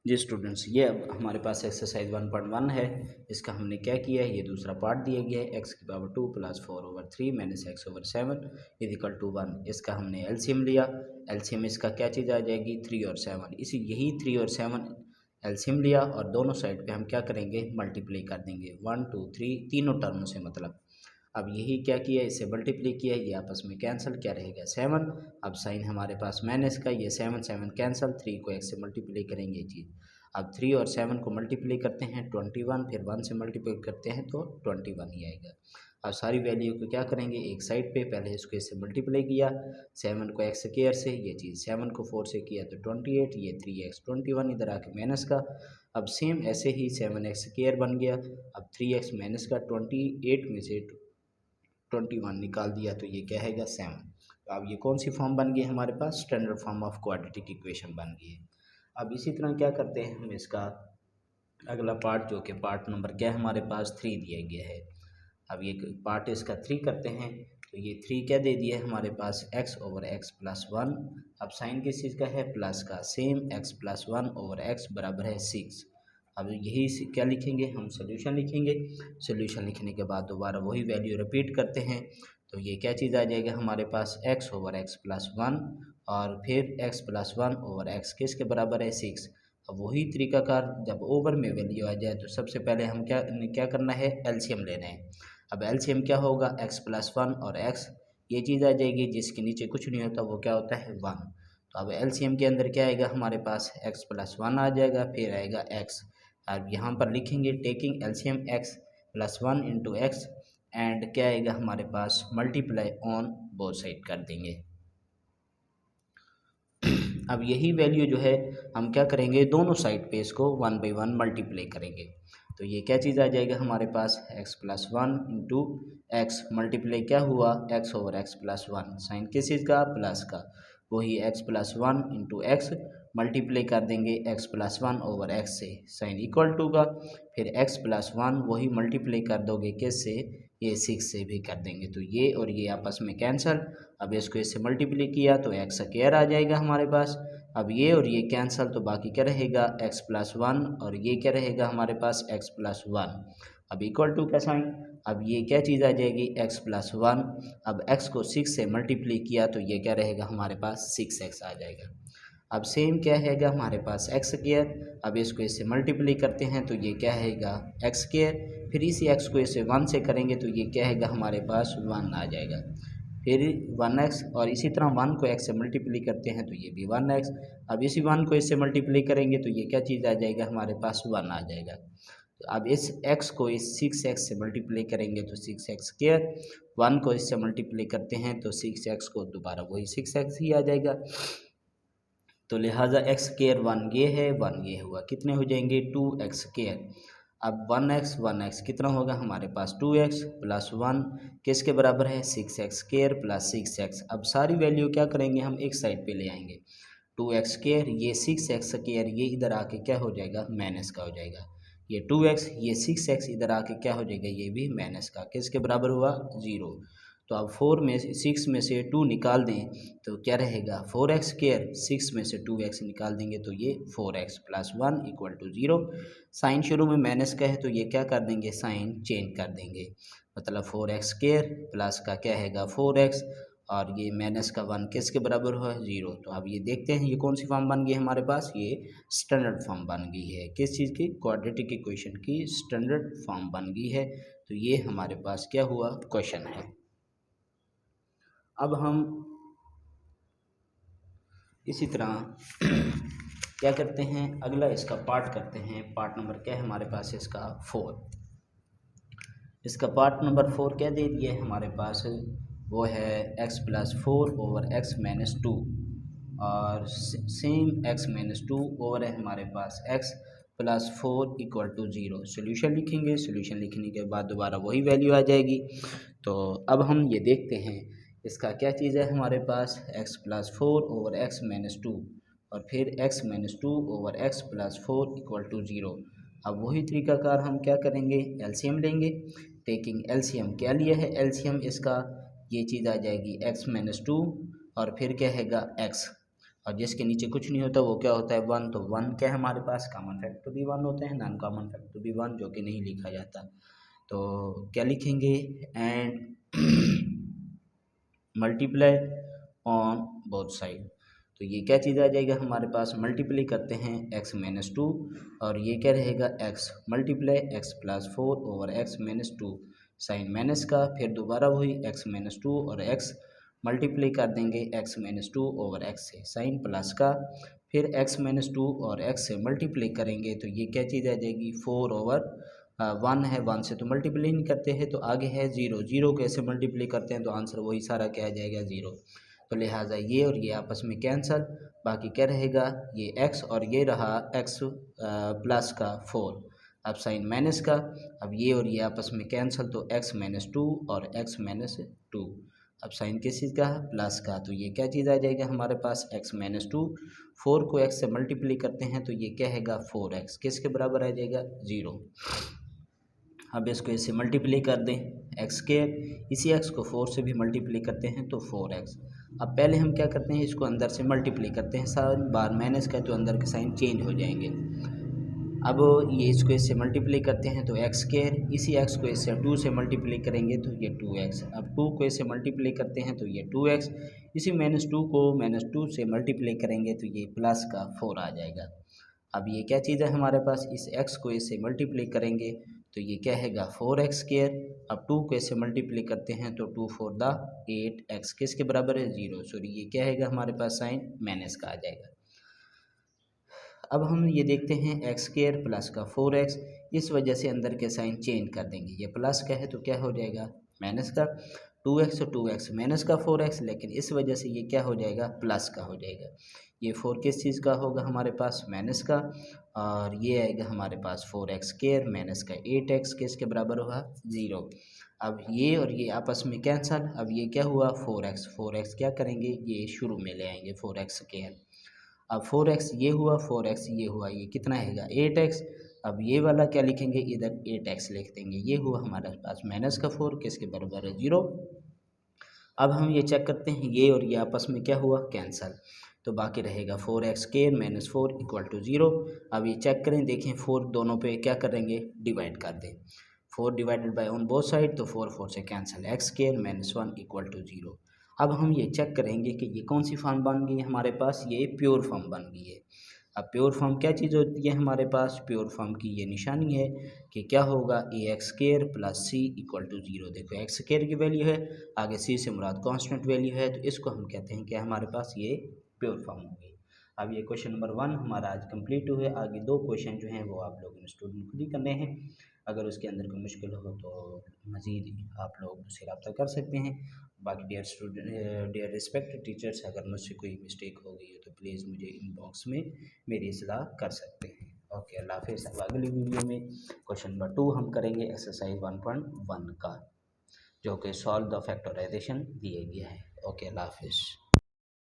जी students, ये अब हमारे पास एक्सरसाइज 1.1 है। इसका हमने क्या किया है, ये दूसरा पार्ट दिया गया है एक्स की power 2 plus 4/3 minus x over 7 equal to 1। इसका हमने एलसीएम लिया। एलसीएम इसका क्या चीज़ आ जाएगी, 3 और 7। इसी यही 3 और 7 एलसीएम लिया और दोनों साइड पे हम क्या करेंगे, मल्टीप्लाई कर देंगे 1 2 3 तीनों टर्म से। मतलब अब यही क्या किया, इसे मल्टीप्लाई किया, ये आपस में कैंसिल, क्या रहेगा 7। अब साइन हमारे पास माइनस का, ये 7 7 कैंसिल, 3 को x से मल्टीप्लाई करेंगे ये चीज़। अब 3 और 7 को मल्टीप्लाई करते हैं 21, फिर 1 से मल्टीप्लाई करते हैं तो 21 ही आएगा। अब सारी वैल्यू को क्या करेंगे, एक साइड पे पहले इसको इससे मल्टीप्लाई किया, 7 को x स्क्वायर से, ये चीज़ 7 को 4 से किया तो 28, ये 3x 21 इधर आके माइनस का। अब सेम ऐसे ही 7x स्क्वायर बन गया। अब 3x माइनस का 28 में से 21 निकाल दिया तो ये क्या है 7। तो अब ये कौन सी फॉर्म बन गई हमारे पास, standard form of quadratic equation बन गई है। अब इसी तरह क्या करते हैं हम, इसका अगला पार्ट जो कि पार्ट नंबर क्या है हमारे पास 3 दिया गया है। अब ये पार्ट इसका 3 करते हैं तो ये 3 क्या दे दिया है हमारे पास, x ओवर x प्लस 1। अब साइन किस चीज़ का है, प्लस का, same x plus 1 over x बराबर है 6। अब यही क्या लिखेंगे हम, सोल्यूशन लिखेंगे। सोल्यूशन लिखने के बाद दोबारा वही वैल्यू रिपीट करते हैं तो ये क्या चीज़ आ जाएगा हमारे पास, x ओवर x प्लस 1 और फिर x प्लस 1 ओवर x किसके बराबर है 6। अब वही तरीकाकार, जब ओवर में वैल्यू आ जाए तो सबसे पहले हम क्या करना है, एलसीएम लेना है। अब एलसीएम क्या होगा, x प्लस 1 और x, ये चीज़ आ जाएगी जिसके नीचे कुछ नहीं होता, वो क्या होता है 1। तो अब एलसीएम के अंदर क्या आएगा हमारे पास, x प्लस 1 आ जाएगा, फिर आएगा x। अब यहाँ पर लिखेंगे taking LCM x plus 1 into x and क्या आएगा हमारे पास, मल्टीप्लाई ऑन बोथ साइड कर देंगे। अब यही वैल्यू जो है हम क्या करेंगे, दोनों साइड पे इसको 1 बाई 1 मल्टीप्लाई करेंगे तो ये क्या चीज़ आ जाएगा हमारे पास, x plus 1 into x multiply क्या हुआ, x over x plus 1, sign किस चीज़ का, प्लस का, वही x plus 1 into x multiply कर देंगे x प्लस 1 ओवर x से, साइन इक्वल टू का, फिर x प्लस 1 वही मल्टीप्लाई कर दोगे किस से, ये 6 से भी कर देंगे तो ये और ये आपस में कैंसिल। अब इसको इससे मल्टीप्लाई किया तो x स्क्वायर आ जाएगा हमारे पास। अब ये और ये कैंसिल तो बाकी क्या रहेगा, x प्लस 1 और ये क्या रहेगा हमारे पास, x प्लस 1। अब इक्वल टू का साइन, अब ये क्या चीज़ आ जाएगी, x प्लस 1। अब x को 6 से मल्टीप्लाई किया तो ये क्या रहेगा हमारे पास, 6x आ जाएगा। अब सेम क्या हैगा हमारे पास x स्क्वायर, अब इसको इससे मल्टीप्लाई करते हैं तो ये क्या हैगा x स्क्वायर, फिर इसी x को इससे 1 से करेंगे तो ये क्या हैगा हमारे पास 1 आ जाएगा, फिर 1x और इसी तरह 1 को x से मल्टीप्लाई करते हैं तो ये भी 1x। अब इसी 1 को इससे मल्टीप्लाई करेंगे तो ये क्या चीज़ आ जाएगा हमारे पास 1 आ जाएगा। तो अब इस x को इस 6x से मल्टीप्लाई करेंगे तो 6x स्क्वायर, 1 को इससे मल्टीप्लाई करते हैं तो 6x को दोबारा वही 6x ही आ जाएगा। तो लिहाजा x स्क्वायर 1 ये है, 1 ये हुआ, कितने हो जाएंगे 2x स्क्वायर। अब 1x कितना होगा हमारे पास 2x प्लस 1 किसके बराबर है 6x स्क्वायर प्लस 6x। अब सारी वैल्यू क्या करेंगे हम एक साइड पे ले आएंगे, 2x स्क्वायर ये 6x स्क्वायर ये इधर आके क्या हो जाएगा माइनस का हो जाएगा, ये 2x ये 6x इधर आके क्या हो जाएगा, ये भी माइनस का, किसके बराबर हुआ 0। तो अब 6 में से 2 निकाल दें तो क्या रहेगा 4x स्क्वायर, 6 में से 2x निकाल देंगे तो ये 4x plus 1 equal to 0। Sign शुरू में माइनस का है तो ये क्या कर देंगे, साइन चेंज कर देंगे, मतलब 4x स्क्वायर प्लस का क्या हैगा 4x और ये माइनस का 1 किसके बराबर हुआ 0। तो अब ये देखते हैं ये कौन सी फॉर्म बन गई हमारे पास, ये स्टैंडर्ड फॉर्म बन गई है, किस चीज़ की, क्वाड्रेटिक इक्वेशन की स्टैंडर्ड फॉर्म बन गई है। तो ये हमारे पास क्या हुआ, क्वेश्चन है। अब हम इसी तरह क्या करते हैं, अगला इसका पार्ट करते हैं, पार्ट नंबर क्या है हमारे पास इसका 4। इसका पार्ट नंबर 4 क्या दे दिया है हमारे पास, वो है x plus 4 over x minus 2 और सेम x माइनस 2 ओवर है हमारे पास x plus 4 equal to 0। Solution लिखेंगे, सोल्यूशन लिखने के बाद दोबारा वही वैल्यू आ जाएगी। तो अब हम ये देखते हैं इसका क्या चीज़ है हमारे पास, x plus 4 over x minus 2 और फिर x minus 2 over x plus 4 equal to 0। अब वही तरीकाकार हम क्या करेंगे, एलसीएम लेंगे। टेकिंग एलसीएम क्या लिया है, एलसीएम इसका ये चीज़ आ जाएगी x माइनस 2 और फिर क्या हैगा x। और जिसके नीचे कुछ नहीं होता वो क्या होता है 1, तो 1 क्या है हमारे पास, कॉमन फैक्टर भी 1 होते हैं, नॉन कॉमन फैक्टर भी 1 जो कि नहीं लिखा जाता। तो क्या लिखेंगे, and multiply on both side. तो ये क्या चीज़ आ जाएगा हमारे पास, मल्टीप्लाई करते हैं x माइनस 2 और ये क्या रहेगा x multiply x plus 4 over x minus 2 sign minus का, फिर दोबारा वही x माइनस 2 और x मल्टीप्लाई कर देंगे x माइनस 2 ओवर x से साइन प्लस का, फिर x माइनस 2 और x से मल्टीप्लाई करेंगे तो ये क्या चीज़ आ जाएगी 4 ओवर 1 है, 1 से तो मल्टीप्लाई नहीं करते हैं, तो आगे है 0, 0 कैसे मल्टीप्लाई करते हैं तो आंसर वही सारा क्या आ जाएगा 0। तो लिहाजा ये और ये आपस में कैंसल, बाकी क्या रहेगा ये x और ये रहा x प्लस का 4, अब साइन माइनस का, अब ये और ये आपस में कैंसल तो x माइनस 2 और x माइनस 2, अब साइन किस चीज़ का प्लस का, तो ये क्या चीज़ आ जाएगा हमारे पास x माइनस 2, 4 को x से मल्टीप्लाई करते हैं तो ये क्या हैगा 4x किसके बराबर आ जाएगा 0। अब इसको इससे मल्टीप्लाई कर दें एक्स स्क्वायर, इसी x को 4 से भी मल्टीप्लाई करते हैं तो 4x। अब पहले हम क्या करते हैं इसको अंदर से मल्टीप्लाई करते हैं, साइन बार माइनस का तो अंदर के साइन चेंज हो जाएंगे। अब ये इसको इससे मल्टीप्लाई करते हैं तो एक्स स्क्वायर, इसी x को इससे 2 से मल्टीप्लाई करेंगे तो ये 2x, अब 2 को इससे मल्टीप्लाई करते हैं तो ये 2x, इसी माइनस 2 को माइनस 2 से मल्टीप्लाई करेंगे तो ये प्लस का 4 आ जाएगा। अब ये क्या चीज़ है हमारे पास, इस x को इससे मल्टीप्लाई करेंगे तो ये क्या हैगा 4x स्क्वायर, अब 2 को इससे मल्टीप्लाई करते हैं तो 2 4 दा 8x किसके बराबर है 0, सॉरी ये क्या हैगा हमारे पास साइन माइनस का आ जाएगा। अब हम ये देखते हैं एक्स स्क्वायर प्लस का 4x, इस वजह से अंदर के साइन चेंज कर देंगे, ये प्लस का है तो क्या हो जाएगा माइनस का, 2x और 2x माइनस का 4x, लेकिन इस वजह से ये क्या हो जाएगा प्लस का हो जाएगा। ये 4 किस चीज़ का होगा हमारे पास माइनस का, और ये आएगा हमारे पास 4x स्क्वायर माइनस का 8x किसके बराबर होगा 0। अब ये और ये आपस में कैंसल, अब ये क्या हुआ 4x क्या करेंगे ये शुरू में ले आएंगे 4x स्क्वायर, अब 4x ये हुआ 4x ये हुआ, ये कितना हैगा 8x, अब ये वाला क्या लिखेंगे इधर 8x लिख देंगे, ये हुआ हमारे पास माइनस का 4 किसके बराबर है 0। अब हम ये चेक करते हैं ये और ये आपस में क्या हुआ कैंसल, तो बाकी रहेगा 4x square minus 4 equal to 0। अब ये चेक करें देखें 4 दोनों पे क्या करेंगे डिवाइड कर दें, 4 divided by on both side तो 4 4 से cancel, x square minus 1 equal to 0। अब हम ये चेक करेंगे कि ये कौन सी फॉर्म बन गई है हमारे पास, ये प्योर फॉर्म बन गई है। अब प्योर फॉर्म क्या चीज़ होती है हमारे पास, प्योर फॉर्म की ये निशानी है कि क्या होगा ax square plus c equal to 0। देखो x स्क्वायर की वैल्यू है, आगे c से मुराद कांस्टेंट वैल्यू है, तो इसको हम कहते हैं कि हमारे पास ये प्योर फॉर्म होगी। अब ये क्वेश्चन नंबर 1 हमारा आज कंप्लीट हुए, आगे 2 क्वेश्चन जो हैं वो आप लोगों ने स्टूडेंट खुद ही करने हैं। अगर उसके अंदर कोई मुश्किल हो तो मज़ीद आप लोग मुझसे रब्ता कर सकते हैं। बाकी dear student dear respected teachers, अगर मुझसे कोई मिस्टेक हो गई है तो प्लीज़ मुझे इनबॉक्स में मेरी इस्लाह कर सकते हैं। ओके, अल्लाह हाफ़िज़। अब अगली वीडियो में क्वेश्चन नंबर 2 हम करेंगे एक्सरसाइज 1.1 का, जो कि सॉल्व द फैक्टराइजेशन दिए गया है। ओके, अल्लाह हाफ़िज़।